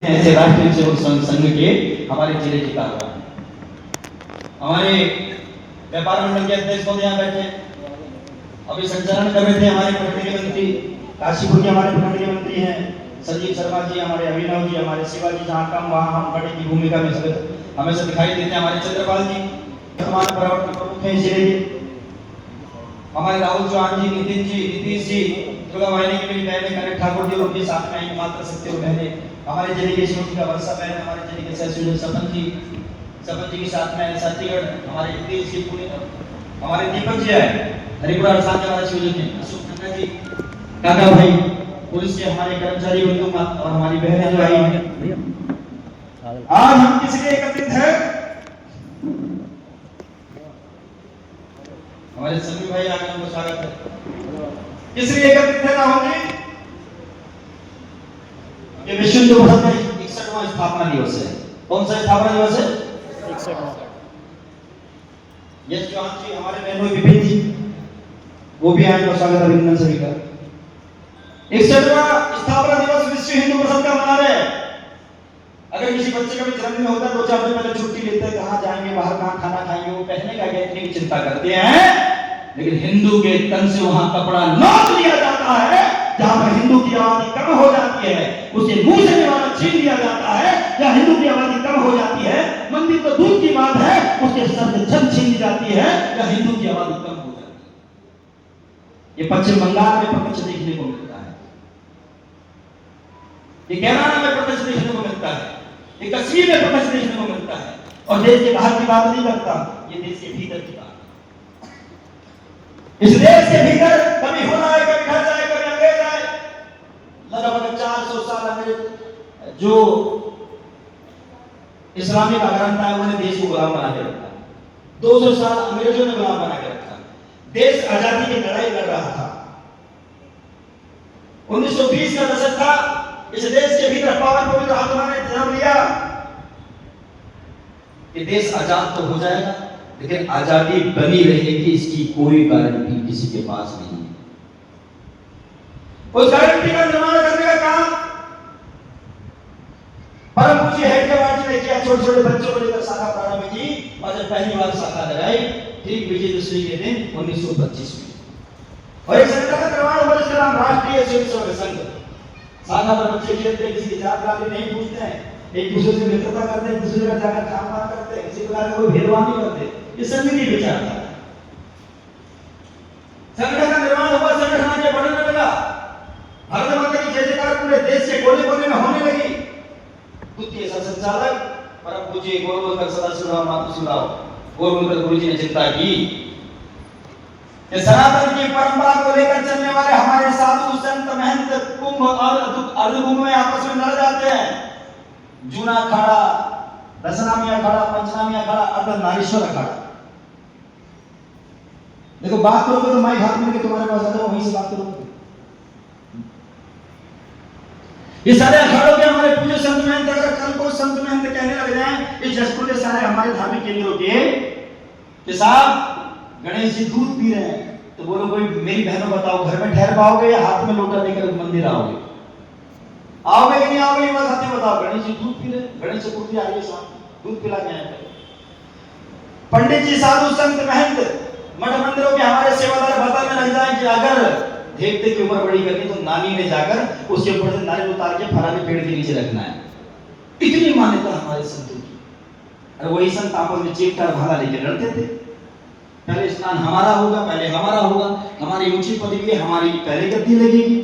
ऐसे राष्ट्रीय सेवक संघ के हमारे जिले के कारवान हमारे व्यापार मंडल के अध्यक्ष महोदय यहाँ बैठे अभी संचालन कर रहे थे हमारे प्रखंड के मंत्री काशीपुर के हमारे प्रखंड के मंत्री हैं संजीव शर्मा जी, हमारे अभिनव जी, हमारे शिवाजी, जहाँ कम वहाँ हम बड़े की भूमिका में हमेशा दिखाई देते हैं। हमारे चंद्रपाल जी हमारे प्रवर्तन प्रमुख हैं जिले के, हमारे राहुल चौहान जी, नितिन जी, नीतीश जी, दुर्गा वाहिनी की मेरी बहनें कनक ठाकुर जी, उनके साथ में आई मात्र सत्य और बहनें, हमारे जिले के शिवजी का वर्षा बहन, हमारे जिले के सहसुल सपन जी के साथ में छत्तीसगढ़ हमारे नीतीश जी, पुणे हमारे दीपक जी आए, हरिपुरा साथ में हमारे शिवजी के अशोक खन्ना जी, काका भाई, पुलिस के हमारे कर्मचारी बंधु और हमारी बहनें जो आई हैं। आज हम किस लिए एकत्रित हैं? हमारे सभी भाई आगे उनको स्वागत है। किस लिए एकत्रित है राहुल जी? ये विश्व हिंदू परिषद का 61वां स्थापना दिवस है। कौन सा स्थापना दिवस है? 61वां। यश चौहान जी, हमारे बहनों विपिन जी, वो भी आए, उनका स्वागत अभिनंदन सभी का। 61वां स्थापना दिवस विश्व हिंदू परिषद का मना रहे हैं। अगर किसी बच्चे का भी जन्मदिन होता है 2-4 दिन पहले छुट्टी लेते हैं, कहाँ जाएंगे, बाहर कहाँ खाना खाएंगे, वो पहनने का इतनी की चिंता करते हैं, लेकिन हिंदू के तन से वहां कपड़ा नोच लिया जाता है। जहां पर हिंदू की आबादी कम हो जाती है उसे मुंह से निवाला छीन लिया जाता है। या हिंदू की आबादी कम हो जाती है, मंदिर तो दूर की बात है, उसके सर से छत छीन ली जाती है। या हिंदू की आबादी कम हो जाती है। ये पश्चिम बंगाल में प्रत्यक्ष देखने को मिलता है, ये केरला में प्रत्यक्ष देखने को मिलता है, ये कश्मीर में प्रत्यक्ष देखने को मिलता है। और देश के बाहर की बात नहीं करता, ये देश के भीतर की बात। इस देश के भीतर कभी होना है, कभी घर जाए, कभी अंग्रेज आए, लगभग 400 साल अंग्रेज जो इस्लामिक आक्रांता है उन्होंने देश को गुलाम बना के रखा। 200 साल अंग्रेजों ने गुलाम बना के रखा। देश आजादी की लड़ाई लड़ रहा था। 1920 का दशक था। इस देश के भीतर पावन पवित्र आत्मा ने जन्म लिया कि देश आजाद तो हो जाएगा, लेकिन आजादी बनी रहेगी इसकी कोई गारंटी किसी के पास नहीं है। उस गारंटी का निर्माण करने का काम परम पूज्य हैदराबाद जी ने किया। छोटे छोटे बच्चों को लेकर शाखा प्रारंभ की और जब पहली बार शाखा लगाई ठीक विजयदशमी के दिन 1925 में, और एक संगठन का निर्माण हुआ जिसका नाम राष्ट्रीय स्वयंसेवक संघ। शाखा पर बच्चे खेलते हैं, किसी की जात पात नहीं पूछते हैं, एक दूसरे से मित्रता करते हैं, एक दूसरे का जाकर काम काज करते हैं, किसी प्रकार का कोई भेदभाव नहीं करते। ये संगठन विचारधारा है। संगठन का निर्माण हुआ, संगठन आगे बढ़ने लगा, भारत माता की जय जयकार पूरे देश के कोने कोने में होने लगी। द्वितीय संचालक परम पूज्य गोरवलकर सदाशिवराव मातुशिवराव गोरवलकर गुरु जी ने चिंता की कि सनातन की परंपरा को लेकर चलने वाले हमारे साधु संत महंत कुंभ और अर्धकुंभ में आपस में लड़ जाते हैं। जूना अखाड़ा, दशनामी अखाड़ा, पंचनामी अखाड़ा, अर्धनारीश्वर अखाड़ा। देखो बात करोगे तो माइक हाथ में लेके तुम्हारे पास आता है, वहीं से बात करोगे। ये सारे अखाड़ों के हमारे पूज्य संत महंत, अगर कल को संत महंत कहने लग जाए इस जसपुर के सारे हमारे धार्मिक केंद्रों के साहब गणेश जी दूध पी रहे हैं, तो बोलो कोई मेरी बहनों बताओ घर में ठहर पाओगे या हाथ में लोटा लेकर मंदिर आओगे? आओगे कि नहीं आओगे? ये बात सत्य बताओ। गणेश जी दूध पी रहे, गणेश चतुर्थी आ रही है, साहब दूध पिला के आए। पंडित जी, साधु संत महंत मठ मंदिरों के हमारे सेवादार बताने लग जाए कि अगर देखते की उम्र बड़ी करनी तो नानी ने जाकर उसके ऊपर से नारियल उतार के फलाने पेड़ के नीचे रखना है। इतनी मान्यता हमारे संतों की। अरे वही संत आपस में चेपटा भाला लेके लड़ते थे, पहले स्नान हमारा होगा, पहले हमारा होगा, हमारी ऊंची पदवी है, हमारी पहले गद्दी लगेगी।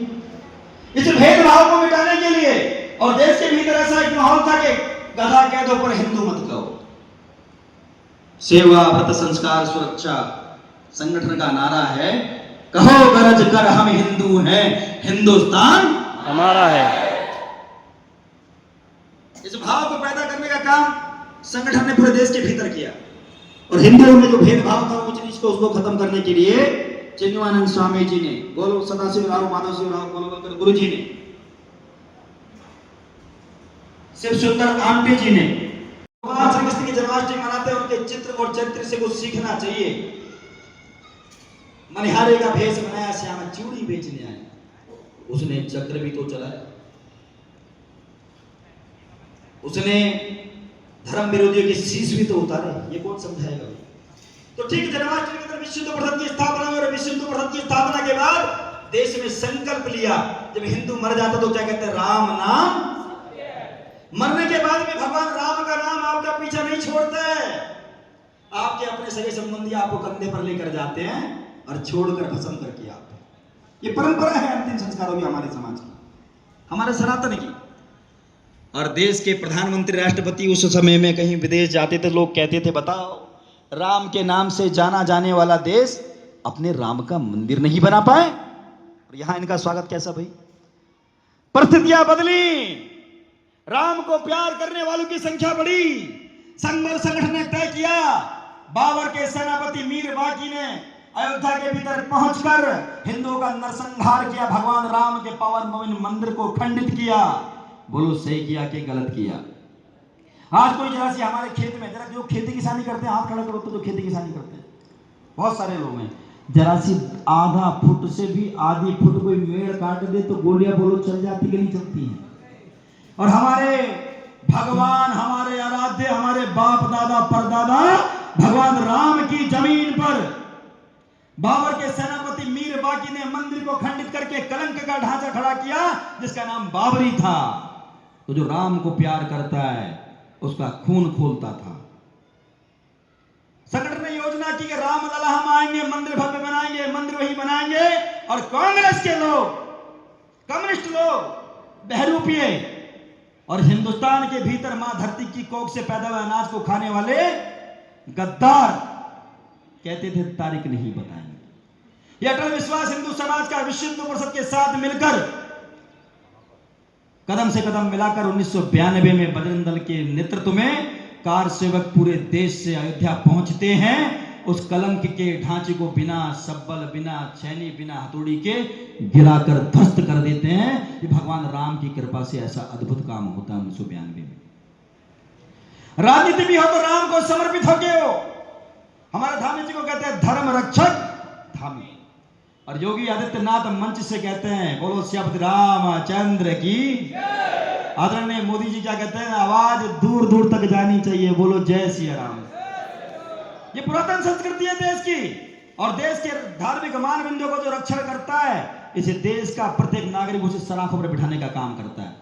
इस भेदभाव को मिटाने के लिए और देश के भीतर ऐसा एक माहौल था कि गधा कह दो पर हिंदू मत कहो। सेवा, व्रत, संस्कार, सुरक्षा संगठन का नारा है, कहो गरज कर हम हिंदू हैं, हिंदुस्तान हमारा है। इस भाव को पैदा करने का काम संगठन ने पूरे देश के भीतर किया। और हिंदुओं में जो भेदभाव था ऊंच नीच को उसको खत्म करने के लिए चिन्मयानंद स्वामी जी ने, गोल सदाशिवराव माधवशिवराव गोलवलकर गुरु जी ने, शिव सुंदर आमटे जी ने, भगवान श्री कृष्ण की जन्माष्टमी मनाते हैं, उनके चित्र और चरित्र से कुछ सीखना चाहिए। मनिहारे का भेष बनाया, श्यामा चूड़ी बेचने आया, उसने चक्र भी तो चलाया। उसने धर्म विरोधियों के शीश भी तो उतारे, ये कौन समझाएगा? तो ठीक है, जन्माष्टमी के दिन विश्व हिंदू परिषद की स्थापना हुई और विश्व हिंदू परिषद की स्थापना के बाद देश में संकल्प लिया, जब हिंदू मर जाता तो क्या कहते हैं? राम नाम। मरने के बाद भी भगवान राम का नाम आपका पीछा नहीं छोड़ता है। आपके अपने सगे संबंधी आपको कंधे पर लेकर जाते हैं और छोड़कर भस्म करके आते हैं। ये परंपरा है अंतिम संस्कारों की हमारे समाज की, हमारे सनातन की। और देश के प्रधानमंत्री राष्ट्रपति उस समय में कहीं विदेश जाते थे, लोग कहते थे बताओ राम के नाम से जाना जाने वाला देश अपने राम का मंदिर नहीं बना पाए, और यहां इनका स्वागत कैसा भाई? परिस्थितियां बदली, राम को प्यार करने वालों की संख्या बढ़ी। संघ और संगठन ने तय किया, बाबर के सेनापति मीर बाकी ने अयोध्या के भीतर पहुंचकर हिंदुओं का नरसंहार किया, भगवान राम के पावन पवित्र मंदिर को खंडित किया। बोलो सही किया कि गलत किया? आज कोई जरा सी हमारे खेत में, जरा जो खेती किसानी करते हैं हाथ खड़ा करो तो, जो खेती किसानी करते हैं बहुत सारे लोग हैं, जरा सी आधा फुट से भी आधी फुट कोई मेड़ काट दे तो गोलियां बोलो चल जाती कि नहीं चलती हैं। और हमारे भगवान, हमारे आराध्य, हमारे बाप दादा परदादा भगवान राम की जमीन पर बाबर के सेनापति मीर बाकी ने मंदिर को खंडित करके कलंक का ढांचा खड़ा किया जिसका नाम बाबरी था। तो जो राम को प्यार करता है उसका खून खोलता था। संगठन ने योजना की कि राम लला हम आएंगे, मंदिर भव्य बनाएंगे, मंदिर वही बनाएंगे। और कांग्रेस के लोग, कम्युनिस्ट लोग बहरूपिए और हिंदुस्तान के भीतर मां धरती की कोख से पैदा हुए अनाज को खाने वाले गद्दार कहते थे तारीख नहीं बताएंगे। यह अटल विश्वास हिंदू समाज का विश्व हिंदू परिषद के साथ मिलकर कदम से कदम मिलाकर 1992 में बजरंग दल के नेतृत्व में कार सेवक पूरे देश से अयोध्या पहुंचते हैं। उस कलंक के ढांचे को बिना सब्बल, बिना छैनी, बिना हथौड़ी के गिराकर ध्वस्त कर देते हैं। ये भगवान राम की कृपा से ऐसा अद्भुत काम होता है 1992 में। राजनीति भी हो तो राम को समर्पित होके हो। हमारे धामी जी को कहते हैं धर्म रक्षक धामी। और योगी आदित्यनाथ मंच से कहते हैं बोलो श्री रामचंद्र की। आदरणीय मोदी जी क्या कहते हैं? आवाज दूर दूर तक जानी चाहिए, बोलो जय श्री राम। ये पुरातन संस्कृति है देश की, और देश के धार्मिक मान बिंदुओं को जो रक्षण करता है, इसे देश का प्रत्येक नागरिक उसे सराखों पर बिठाने का काम करता है।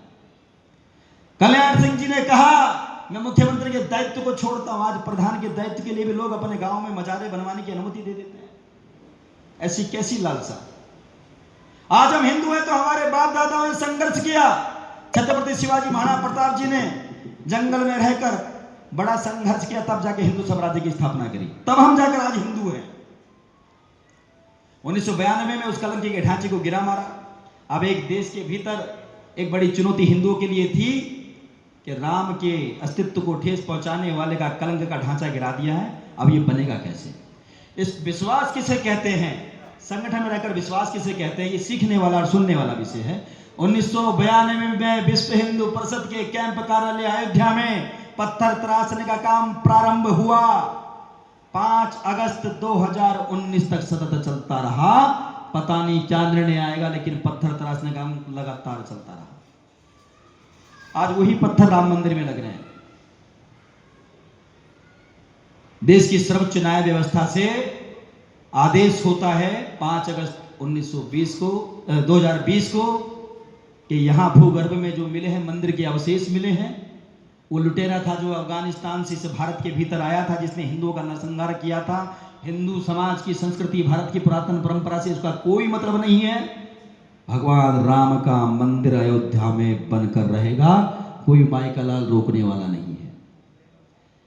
कल्याण सिंह जी ने कहा मैं मुख्यमंत्री के दायित्व को छोड़ता हूं। आज प्रधान के दायित्व के लिए भी लोग अपने गांव में मजारे बनवाने की अनुमति दे देते हैं। ऐसी कैसी लालसा? आज हम हिंदू हैं तो हमारे बाप दादाओं ने संघर्ष किया। छत्रपति शिवाजी महाराज प्रताप जी ने जंगल में रहकर बड़ा संघर्ष किया, तब जाके हिंदू साम्राज्य की स्थापना करी, तब हम जाकर आज हिंदू हैं। 1992 में उस कलंक के ढांचे को गिरा मारा। अब एक देश के भीतर एक बड़ी चुनौती हिंदुओं के लिए थी कि राम के अस्तित्व को ठेस पहुंचाने वाले का कलंक का ढांचा गिरा दिया है। अब ये बनेगा कैसे? इस विश्वास किसे कहते हैं? संगठन में रहकर विश्वास किसे कहते हैं? ये सीखने वाला और सुनने वाला विषय है। 1992 में विश्व हिंदू परिषद के कैंप कार्यालय अयोध्या में पत्थर तराशने का काम प्रारंभ हुआ। 5 अगस्त 2019 तक सतत चलता रहा। पता नहीं क्या निर्णय आएगा, लेकिन पत्थर तराशने का काम लगातार चलता रहा। आज वही पत्थर राम मंदिर में लग रहे हैं। देश की सर्वोच्च न्याय व्यवस्था से आदेश होता है 5 अगस्त 2020 को कि यहां भूगर्भ में जो मिले हैं मंदिर के अवशेष मिले हैं, वो लुटेरा था जो अफगानिस्तान से इस भारत के भीतर आया था, जिसने हिंदुओं का नरसंहार किया था। हिंदू समाज की संस्कृति, भारत की पुरातन परंपरा से उसका कोई मतलब नहीं है। भगवान राम का मंदिर अयोध्या में बनकर रहेगा, कोई माई का लाल रोकने वाला नहीं है।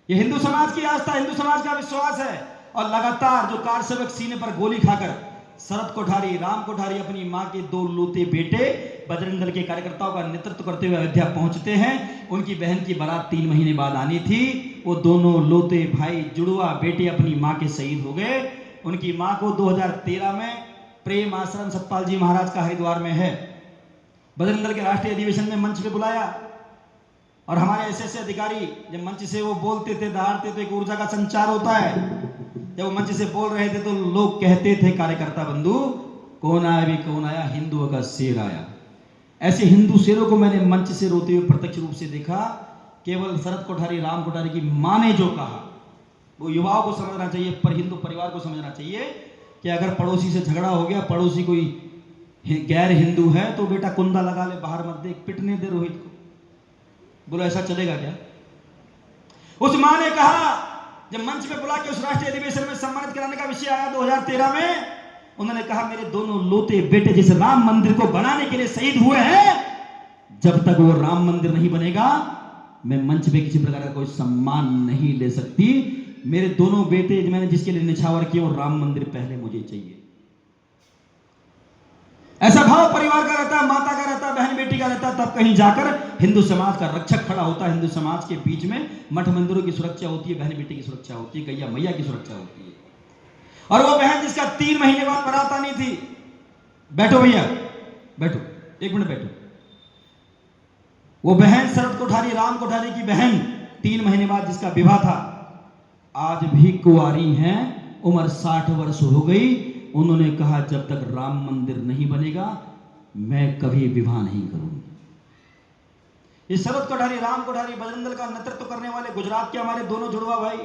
यह हिंदू समाज की आस्था, हिंदू समाज का विश्वास है। और लगातार जो कार सेवक सीने पर गोली खाकर शरद कोठारी, राम कोठारी अपनी मां के 2 लोते बेटे बजरंग दल के कार्यकर्ताओं का नेतृत्व करते हुए अयोध्या पहुंचते हैं। उनकी बहन की बारात 3 महीने बाद आनी थी। वो दोनों लोते भाई, जुड़वा बेटे अपनी मां के शहीद हो गए। उनकी मां को 2013 में प्रेम आश्रम सतपाल जी महाराज का हरिद्वार में है, बजरंग दल के राष्ट्रीय अधिवेशन में मंच पे बुलाया। और हमारे ऐसे अधिकारी जब मंच से वो बोलते थे, दहाड़ते थे, एक ऊर्जा का संचार होता है। जब वो मंच से बोल रहे थे तो लोग कहते थे, कार्यकर्ता बंधु, कौन आया भी कौन आया, हिंदुओं का शेर आया। ऐसे हिंदू शेरों को मैंने मंच से रोते हुए प्रत्यक्ष रूप से देखा। केवल शरद कोठारी, राम कोठारी की मां ने जो कहा वो युवाओं को समझना चाहिए, पर हिंदू परिवार को समझना चाहिए कि अगर पड़ोसी से झगड़ा हो गया, पड़ोसी कोई गैर हिंदू है तो बेटा कुंदा लगा ले, बाहर मत देख, पिटने दे रोहित को। बोलो ऐसा चलेगा क्या? उस मां ने कहा, जब मंच पे बुला के उस राष्ट्रीय अधिवेशन में सम्मानित कराने का विषय आया 2013 में, उन्होंने कहा मेरे दोनों लोते बेटे जिस राम मंदिर को बनाने के लिए शहीद हुए हैं, जब तक वो राम मंदिर नहीं बनेगा मैं मंच पे किसी प्रकार का कोई सम्मान नहीं ले सकती। मेरे दोनों बेटे मैंने जिसके लिए निछावर किया, वो राम मंदिर पहले मुझे चाहिए। ऐसा भाव परिवार का रहता है, माता का रहता है, बहन बेटी का रहता है, तब कहीं जाकर हिंदू समाज का रक्षक खड़ा होता है। हिंदू समाज के बीच में मठ मंदिरों की सुरक्षा होती है, बहन बेटी की सुरक्षा होती है, गैया मैया की सुरक्षा होती है। और वो बहन जिसका 3 महीने बाद बारात आनी थी, बैठो भैया बैठो, 1 मिनट बैठो, वो बहन शरद कोठारी, राम कोठारी की बहन 3 महीने बाद जिसका विवाह था, आज भी कुंवारी हैं, उम्र 60 वर्ष हो गई। उन्होंने कहा जब तक राम मंदिर नहीं बनेगा मैं कभी विवाह नहीं करूंगी। ये शरद कोठारी, राम कोठारी, बजरंग दल का नेतृत्व करने वाले गुजरात के हमारे दोनों जुड़वा भाई,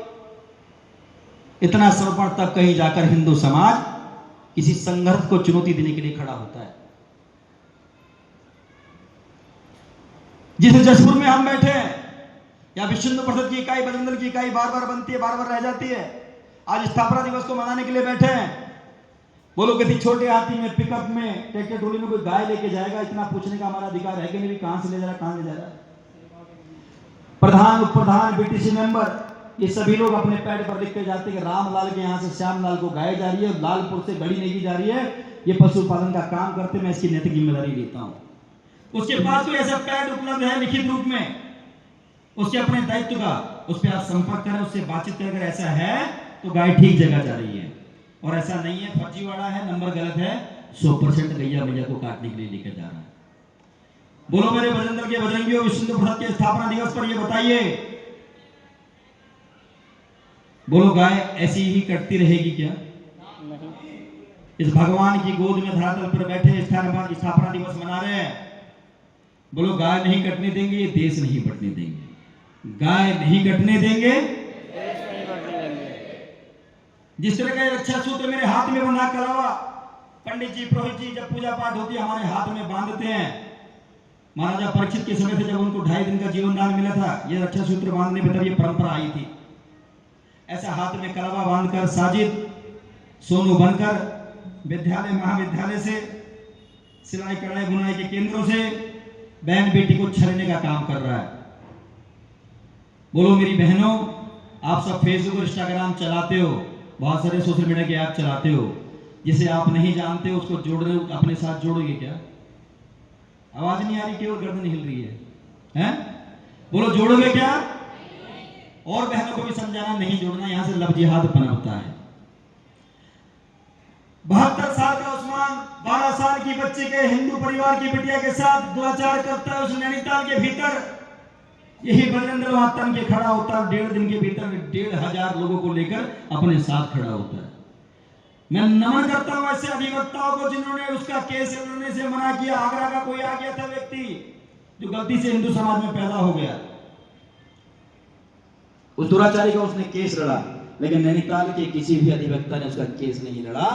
इतना समर्पण, तब कहीं जाकर हिंदू समाज किसी संघर्ष को चुनौती देने के लिए खड़ा होता है। जिस जशपुर में हम बैठे हैं, या विश्व हिंदू परिषद की इकाई, बजरंग दल की इकाई बार बार बनती है, बार बार रह जाती है, आज स्थापना दिवस को मनाने के लिए बैठे हैं। बोलो किसी छोटे हाथी में, पिकअप में, ट्रैक्टर ट्रॉली में कोई गाय लेके जाएगा, इतना पूछने का हमारा अधिकार है कि नहीं? कहां से ले जा रहा, कहां ले जा रहा? प्रधान, उप प्रधान, बीटीसी मेंबर, ये सभी लोग अपने पैड पर लिख के जाते हैं कि रामलाल के यहाँ से श्यामलाल को गाय जा रही है, लालपुर से घड़ी नहीं जा रही है, ये पशुपालन का काम करते, मैं इसकी नैतिक जिम्मेदारी लेता हूं। उसके पास कोई ऐसा पैड उपलब्ध है लिखित रूप में, उसके अपने दायित्व का, उस पर आप संपर्क करें, उससे बातचीत करें, अगर ऐसा है तो गाय ठीक जगह जा रही है, और ऐसा नहीं है फर्जीवाड़ा है, नंबर गलत है, 100% गैया मैया को काटने के लिए लेकर जा रहा है। बोलो मेरे बजरंग दल के बजरंगियों, विश्व हिंदू परिषद के स्थापना दिवस पर ये बताइए, बोलो गाय ऐसी ही कटती रहेगी क्या? इस भगवान की गोद में धरातल पर बैठे स्थापना दिवस मना रहे हैं, बोलो गाय नहीं कटने देंगे, ये देश नहीं बटने देंगे, गाय नहीं कटने देंगे, जिस तरह का रक्षा सूत्र मेरे हाथ में बंधा कलावा, पंडित जी, पुरोहित जी जब पूजा पाठ होती है हमारे हाथ में बांधते हैं। महाराजा परीक्षित के समय से जब उनको 2.5 दिन का जीवन दान मिला था, ये रक्षा सूत्र बांधने में तब ये परंपरा आई थी। ऐसा हाथ में कलावा बांधकर साजिद सोनू बनकर विद्यालय, महाविद्यालय से, सिलाई कढ़ाई बुनाई के केंद्रों से बहन बेटी को छलने का काम कर रहा है। बोलो मेरी बहनों, आप सब फेसबुक और इंस्टाग्राम चलाते हो, बहुत सारे सोशल मीडिया के ऐप चलाते हो, जिसे आप नहीं जानते उसको जोड़ रहे हो, अपने साथ जोड़ोगे क्या? आवाज नहीं आ रही, केवल गर्दन हिल रही है? बोलो जोड़ोगे क्या? और बहनों को भी समझाना, नहीं जोड़ना, यहां से लव जिहाद पनपता है। 72 साल का उस्मान 12 साल की बच्चे के हिंदू परिवार की बिटिया के साथ दुराचार करता है, उस नैनीताल के भीतर यही बजरंग दल वहां तन के खड़ा होता है, 1.5 दिन के भीतर 1,500 लोगों को लेकर अपने साथ खड़ा होता है। मैं नमन करता हूं ऐसे अधिवक्ताओं को जिन्होंने उसका केस लड़ने से मना किया। आगरा का कोई आ गया था व्यक्ति जो गलती से हिंदू समाज में पैदा हो गया, उस दुराचारी का उसने केस लड़ा, लेकिन नैनीताल के किसी भी अधिवक्ता ने उसका केस नहीं लड़ा।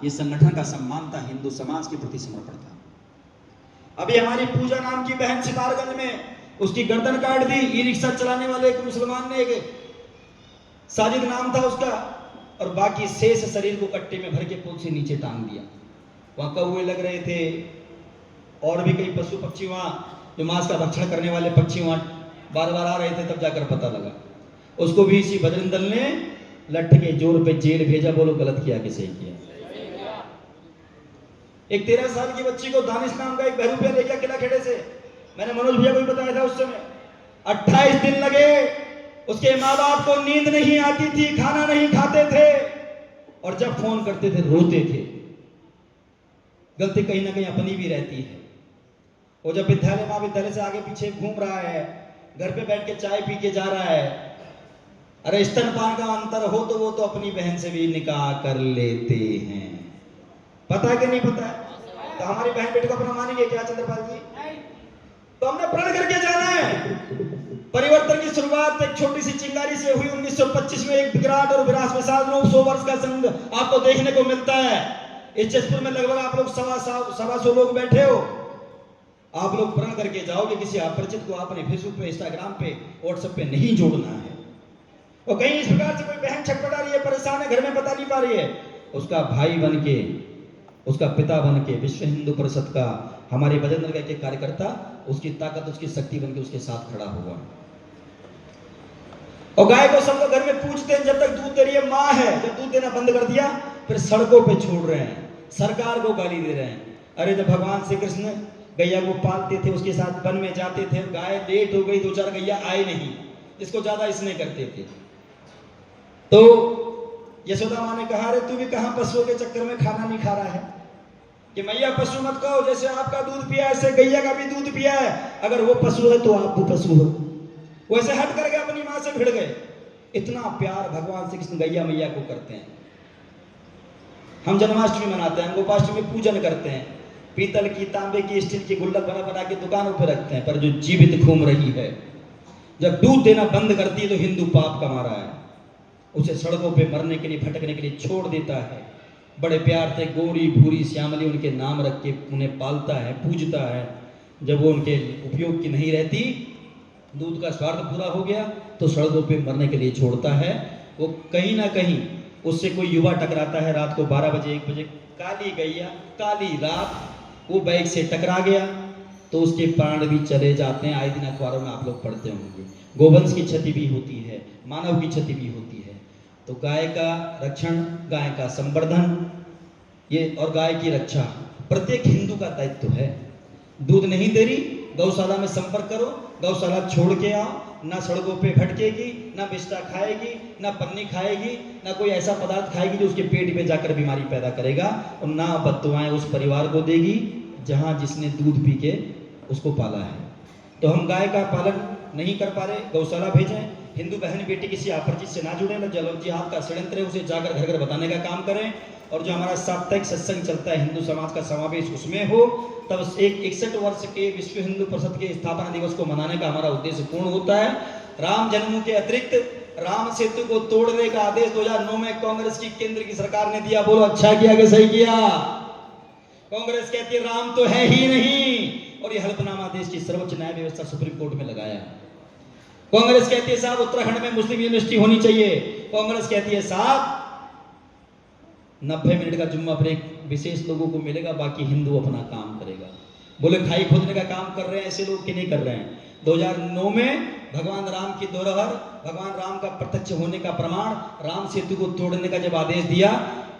ये संगठन का सम्मान था, हिंदू समाज के प्रति समर्पण था। अभी हमारी पूजा नाम की बहन सितारगंज में उसकी गर्दन काट दी, ई रिक्शा चलाने वाले एक मुसलमान ने, एक साजिद नाम था उसका, और बाकी शेष शरीर को कट्टे में भर के पुल से नीचे टांग दिया। वहां कौवे लग रहे थे और भी कई पशु पक्षी, वहां जो मांस का भक्षण करने वाले पक्षी वहां बार बार आ रहे थे, तब जाकर पता लगा। उसको भी इसी बजरंग दल ने लठ के जोर पे जेल भेजा। बोलो गलत किया कि सही किया? एक 13 साल की बच्ची को दानिश नाम का एक बहरूपिया लेकर किला खेड़े से, मैंने मनोज भैया को भी बताया था उस समय, 28 दिन लगे, उसके माँ बाप को नींद नहीं आती थी, खाना नहीं खाते थे, और जब फोन करते थे रोते थे। गलती कहीं ना कहीं अपनी भी रहती है। वो जब विद्यालय, महाविद्यालय से आगे पीछे घूम रहा है, घर पे बैठ के चाय पी के जा रहा है, अरे स्तनपान का अंतर हो तो वो तो अपनी बहन से भी निकाह कर लेते हैं। पता है कि नहीं पता है? तो हमारी बहन बेटी को अपना मानेंगे क्या चंद्रपाल जी? तो हमने प्रण करके जाना है। परिवर्तन की शुरुआत एक छोटी सी चिंगारी से हुई। 1925 में एक विराट और विरासत साल 900 वर्ष का संघ आपको देखने को मिलता है। इस जशपुर में लगभग आप लोग सवा सौ लोग बैठे हो। आप लोग प्रण करके जाओ कि किसी अपरिचित को आपने फेसबुक पे, इंस्टाग्राम पे, व्हाट्सएप पे नहीं जोड़ना है। और कहीं इस प्रकार से कोई बहन छटपटा रही है, परेशान है, घर में बता नहीं पा रही है, उसका भाई बन के, उसका पिता बन के विश्व हिंदू परिषद का हमारे बजरंग दल के कार्यकर्ता उसकी ताकत, उसकी शक्ति बन के उसके साथ खड़ा होगा। और गाय को सब लोग घर में पूछते हैं, जब तक दूध दे रही है माँ है। जब दूध देना बंद कर दिया फिर सड़कों पे छोड़ रहे हैं, सरकार को गाली दे रहे हैं। अरे जब भगवान श्री कृष्ण गैया को पालते थे, उसके साथ वन में जाते थे, गाय लेट हो गई, 2-4 गैया आए नहीं, इसको ज्यादा इसने करते थे। तो यशोदा माँ ने कहा, अरे तू भी कहां पशुओं के चक्कर में खाना नहीं खा रहा है कि मैया पशु मत कहो, जैसे आपका दूध पिया ऐसे गैया का भी दूध पिया है। अगर वो पशु है तो आप भी पशु हो। वैसे हट करके अपनी मां से भिड़ गए। इतना प्यार भगवान श्री कृष्ण गैया मैया को करते हैं। हम जन्माष्टमी मनाते हैं, गोपाष्टमी में पूजन करते हैं, पीतल की, तांबे की, स्टील की गुल्लक बना बना के दुकानों पर रखते हैं। पर जो जीवित घूम रही है, जब दूध देना बंद करती है तो हिंदू पाप कमा रहा है। उसे सड़कों पे मरने के लिए, भटकने के लिए छोड़ देता है। बड़े प्यार से गोरी भूरी श्यामली उनके नाम रख के उन्हें पालता है, पूजता है। जब वो उनके उपयोग की नहीं रहती, दूध का स्वार्थ पूरा हो गया, तो सड़कों पे मरने के लिए छोड़ता है। वो कहीं ना कहीं उससे कोई युवा टकराता है रात को 12 बजे 1 बजे, काली गैया, काली रात, वो बैग से टकरा गया तो उसके प्राण भी चले जाते हैं। आए दिन अखबारों में आप लोग पढ़ते होंगे। गोवंश की क्षति भी होती है, मानव की क्षति भी होती है। तो गाय का रक्षण, गाय का संवर्धन, ये और गाय की रक्षा प्रत्येक हिंदू का दायित्व है। दूध नहीं दे रही, गौशाला में संपर्क करो, गौशाला छोड़ के आओ। ना सड़कों पे भटकेगी, ना बिस्टा खाएगी, ना पन्नी खाएगी, ना कोई ऐसा पदार्थ खाएगी जो उसके पेट में जाकर बीमारी पैदा करेगा, और ना बददुआएं उस परिवार को देगी जहां जिसने दूध पी के उसको पाला है। तो हम गाय का पालन नहीं कर पा रहे, गौशाला भेजें। हिंदू बहन बेटी किसी अपरिचित से ना जुड़े, ना जिहाद का षड्यंत्र है उसे जाकर घर घर बताने का काम करें। और जो हमारा साप्ताहिक सत्संग चलता है, हिंदू समाज का समावेश उसमें हो, तब एक 61 वर्ष के विश्व हिंदू परिषद के स्थापना दिवस को मनाने का हमारा उद्देश्य पूर्ण होता है। राम जन्म के अतिरिक्त राम सेतु को तोड़ने का आदेश 2009 में कांग्रेस की केंद्र की सरकार ने दिया। बोलो अच्छा किया कि सही किया? कांग्रेस कहती है राम तो है ही नहीं, और ये हल्फनामा देश की सर्वोच्च न्याय व्यवस्था सुप्रीम कोर्ट में लगाया। कांग्रेस कहती है साहब उत्तराखंड में मुस्लिम यूनिवर्सिटी होनी चाहिए। कांग्रेस कहती है साहब 90 मिनट का जुम्मा ब्रेक विशेष लोगों को मिलेगा, बाकी हिंदू अपना काम करेगा। बोले खाई खोदने का काम कर रहे हैं ऐसे लोग कि नहीं कर रहे हैं? 2009 में भगवान राम की धरोहर, भगवान राम का प्रत्यक्ष होने का प्रमाण, राम सेतु को तोड़ने का जब आदेश दिया,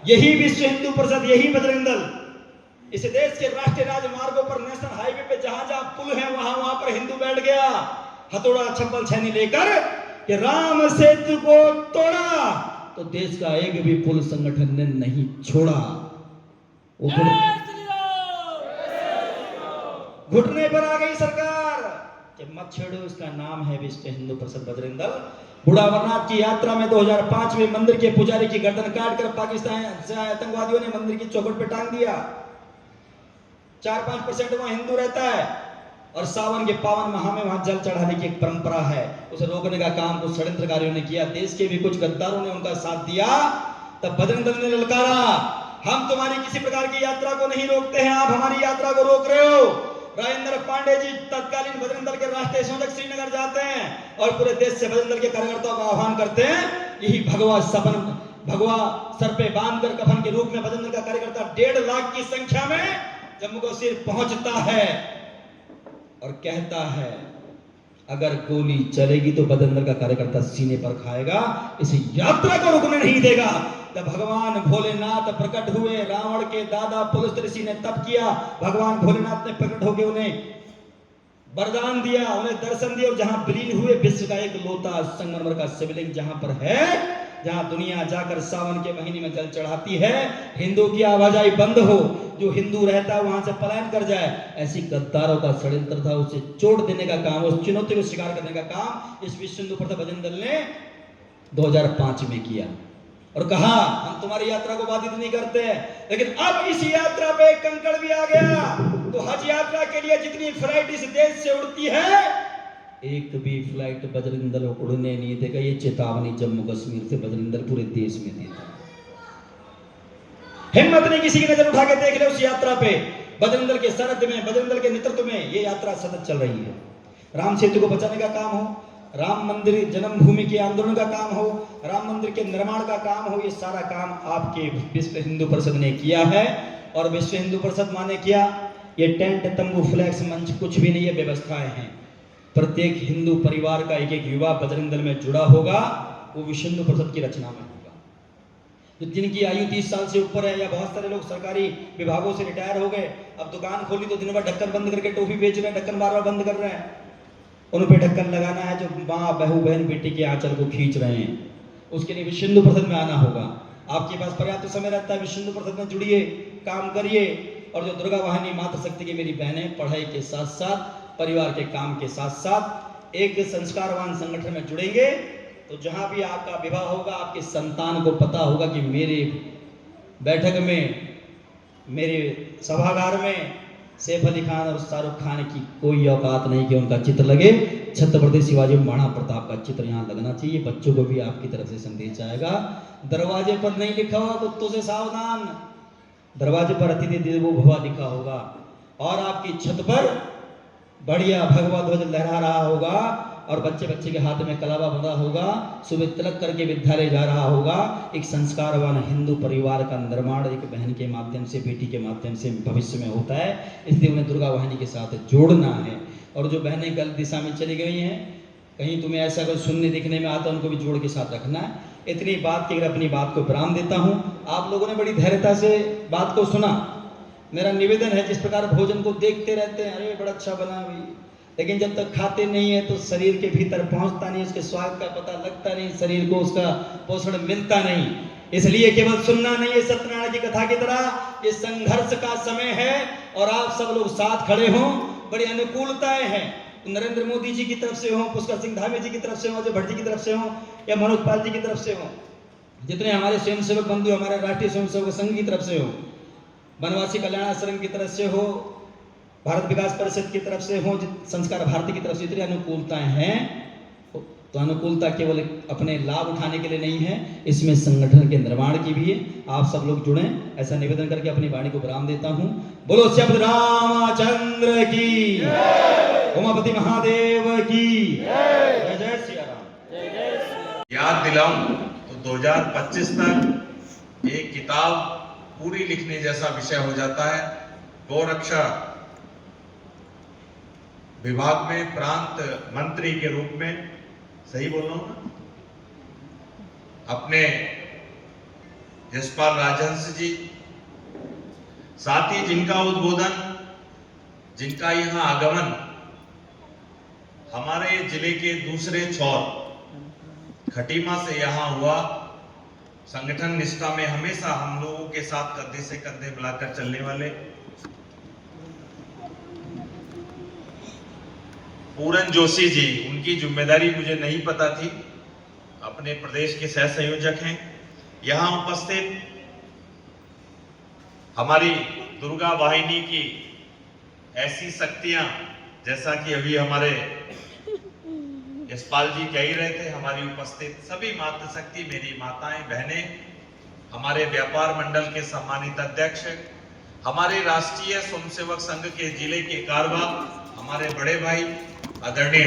यही विश्व हिंदू परिषद, यही बजरंग दल इस देश के राष्ट्रीय राजमार्गों पर, नेशनल हाईवे पे जहां जहां पुल है वहां वहां पर हिंदू बैठ गया हथौड़ा छप्पल छैनी लेकर कि राम सेतु को तोड़ा तो देश का एक भी पुल संगठन ने नहीं छोड़ा। वो घुटने पर आ गई सरकार कि मत छेड़ो, इसका नाम है विश्व हिंदू परिषद बजरंग दल। बूढ़ा अमरनाथ की यात्रा में 2005 में मंदिर के पुजारी की गर्दन काटकर पाकिस्तान से आतंकवादियों ने मंदिर की चौखट पर टांग दिया। 4-5% वहां हिंदू रहता है, और सावन के पावन माह में वहां जल चढ़ाने की एक परंपरा है। उसे रोकने का काम कुछ षड्यंत्रकारियों ने किया, देश के भी कुछ गद्दारों ने उनका साथ दिया। तब बजरंग दल ने ललकारा, हम तुम्हारी किसी प्रकार की यात्रा को नहीं रोकते हैं, आप हमारी यात्रा को रोक रहे हो। राजेंद्र पांडे जी तत्कालीन बजरंग दल के राष्ट्रीय संयोजक श्रीनगर जाते हैं और पूरे देश से बजरंग दल के कार्यकर्ताओं का आह्वान करते हैं। यही भगवा सर पे बांधकर कफन के रूप में बजरंग दल का कार्यकर्ता 1.5 लाख की संख्या में जम्मू कश्मीर पहुंचता है और कहता है अगर गोली चलेगी तो बजरंग दल का कार्यकर्ता सीने पर खाएगा, इस यात्रा को रुकने नहीं देगा। तब भगवान भोलेनाथ प्रकट हुए, रावण के दादा पुलस्त्य ऋषि ने तप किया, भगवान भोलेनाथ ने प्रकट होकर उन्हें वरदान दिया, उन्हें दर्शन दिया, और जहां विलीन हुए विश्व का एक लोटा संगमरमर का शिवलिंग जहां पर है, जहां दुनिया जाकर सावन के महीने में जल चढ़ाती है, हिंदू की आवाजाही बंद हो, जो हिंदू रहता है वहां से पलायन कर जाए, ऐसी गद्दारों का षड्यंत्र था। उसे चोट देने का काम, उस चुनौती को स्वीकार करने का काम इस विश्व हिंदू परिषद बजरंग दल ने 2005 में किया और कहा हम तुम्हारी यात्रा को बाधित नहीं करते। लेकिन अब इस यात्रा पे कंकड़ भी आ गया। तो हज यात्रा के लिए जितनी फ्लाइट इस देश से उड़ती है एक भी फ्लाइट बजरंग दल उड़ने नहीं देगा। ये चेतावनी जम्मू कश्मीर से बजरंग दल पूरे देश में देता है। हिम्मत नहीं किसी की नजर उठा के देख ले उस यात्रा पे। बजरंग दल के सरहद में, बजरंग दल के नेतृत्व में ये यात्रा सतत चल रही है। राम सेतु को बचाने का काम हो, राम मंदिर जन्मभूमि के आंदोलन का काम हो, राम मंदिर के निर्माण का काम हो, ये सारा काम आपके विश्व हिंदू परिषद ने किया है। और विश्व हिंदू परिषद माने क्या? ये टेंट, तंबू, फ्लैक्स, मंच कुछ भी नहीं है, व्यवस्थाएं हैं। प्रत्येक हिंदू परिवार का एक एक युवा बजरंग दल में जुड़ा होगा, वो विश्व हिंदू परिषद की रचना में होगा। तो जिनकी आयु 30 साल से ऊपर है, या बहुत सारे लोग सरकारी विभागों से रिटायर हो गए, अब दुकान खोली तो दिन भर ढक्कन बंद करके टोफी बेच रहे हैं, ढक्कन बार बार बंद कर रहे हैं। उन पे ढक्कन लगाना है जो माँ, बहू, बहन, बेटी के आंचल को खींच रहे हैं, उसके लिए विश्व हिंदू परिषद में आना होगा। आपके पास पर्याप्त समय रहता है, विश्व हिंदू परिषद में जुड़िए, काम करिए। और जो दुर्गा वाहिनी मातृशक्ति की मेरी बहनें, पढ़ाई के साथ साथ, परिवार के काम के साथ साथ एक संस्कारवान संगठन में जुड़ेंगे, तो जहां भी आपका विवाह होगा, आपके संतान को पता होगा कि मेरे बैठक में, मेरे सभागार में सैफ अली खान और शाहरुख खान की कोई औकात नहीं कि उनका चित्र लगे। छत्रपति शिवाजी महाराणा प्रताप का चित्र यहाँ लगना चाहिए। बच्चों को भी आपकी तरफ से संदेश आएगा। दरवाजे पर नहीं लिखा हुआ कुत्तों से सावधान, दरवाजे पर अतिथि देवो भव लिखा होगा। और आपकी छत पर बढ़िया भगवा ध्वज लहरा रहा होगा, और बच्चे बच्चे के हाथ में कलावा बंधा होगा, सुबह तिलक करके विद्यालय जा रहा होगा। एक संस्कारवान हिंदू परिवार का निर्माण एक बहन के माध्यम से, बेटी के माध्यम से भविष्य में होता है। इसलिए उन्हें दुर्गा वाहिनी के साथ जोड़ना है। और जो बहनें गलत दिशा में चली गई हैं, कहीं तुम्हें ऐसा कोई सुनने दिखने में आता, उनको भी जोड़ के साथ रखना है। इतनी बात की अपनी बात को विराम देता हूँ। आप लोगों ने बड़ी धैर्यता से बात को सुना। मेरा निवेदन है, जिस प्रकार भोजन को देखते रहते हैं, अरे बड़ा अच्छा बना भाई, लेकिन जब तक खाते नहीं है तो शरीर के भीतर पहुंचता नहीं, उसके स्वाद का पता लगता नहीं, शरीर को उसका पोषण मिलता नहीं। इसलिए केवल सुनना नहीं है, सत्यनारायण की कथा की तरह ये संघर्ष का समय है, और आप सब लोग साथ खड़े हों। बड़ी अनुकूलताएं हैं, नरेंद्र मोदी जी की तरफ से हो, पुष्कर सिंह धामी जी की तरफ से हो, अजय भट्ट जी की तरफ से हो, या मनोज पाल जी की तरफ से हो, जितने हमारे स्वयंसेवक बंधु हमारे राष्ट्रीय स्वयंसेवक संघ की तरफ से हो, वनवासी कल्याण आश्रम की तरफ से हो, भारत विकास परिषद की तरफ से हो, संस्कार भारती की तरफ से, इतनी अनुकूलताएं हैं। तो अनुकूलता केवल अपने लाभ उठाने के लिए नहीं है, इसमें संगठन के निर्माण की भी है। आप सब लोग जुड़ें, ऐसा निवेदन करके अपनी वाणी को विराम देता हूं। बोलो शब्द रामचंद्र की, उमापति महादेव की जय। जय श्री राम। याद दिलाऊं तो 2025 तक एक किताब पूरी लिखने जैसा विषय हो जाता है। गौरक्षा विभाग में प्रांत मंत्री के रूप में, सही बोल रहा हूं ना, अपने यशपाल राजहंस जी, साथ ही जिनका उद्बोधन, जिनका यहां आगमन हमारे जिले के दूसरे छोर खटीमा से यहां हुआ। संगठन निष्ठा में हमेशा हम लोगों के साथ कंधे से कंधे मिलाकर चलने वाले पूरन जोशी जी, उनकी जिम्मेदारी मुझे नहीं पता थी, अपने प्रदेश के सह संयोजक हैं। यहां उपस्थित हमारी दुर्गा वाहिनी की ऐसी शक्तियां, जैसा कि अभी हमारे यशपाल जी कह ही रहे थे, हमारी उपस्थित सभी मातृशक्ति, मेरी माताएं, बहनें, हमारे व्यापार मंडल के सम्मानित अध्यक्ष, हमारे राष्ट्रीय स्वयंसेवक संघ के जिले के कारवा, हमारे बड़े भाई आदरणीय